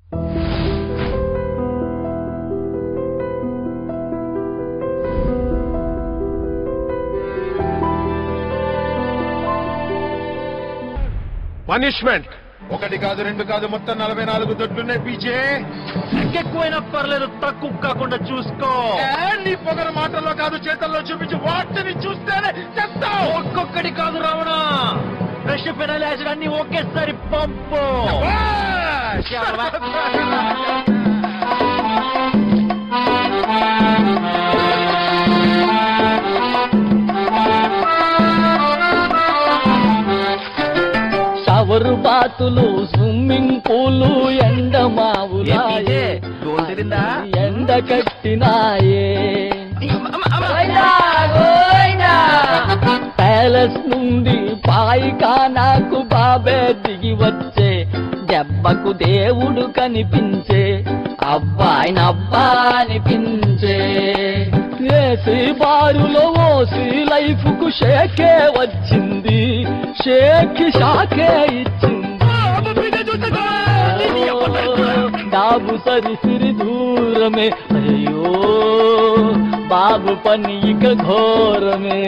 Punishment ఒకటి కాదు రెండు కాదు మొత్తం 44 దొడ్లున్నాయి పీచే. ఎక్కువైనా పర్లేదు, తక్కువ కాకుండా చూసుకో. నీ పొగర మాటల్లో కాదు చేతల్లో చూపించి వాటిని చూస్తేనే చెప్తావు. ఒక్కొక్కటి కాదు రావణ, బ్రష్ పెనాలి యాసిడ్ అన్ని ఒకేసారి పంపు. షవరు బాతులు, స్విమ్మింగ్ పూలు, ఎండమావులా ఎండ కట్టినాయే. ప్యాలెస్ నుండి పాయిఖానాకు బాబే దిగి వచ్చే, దెబ్బకు దేవుడు కనిపించే, అబ్బాయినబ్బా అనిపించే. ఏసీ బారులో ఓసి లైఫ్ కు షేకే వచ్చింది, షేక్ షాకే ఇచ్చింది. బాబు సరిసిరి దూరమే, అయ్యో బాబు పని ఇక ఘోరమే.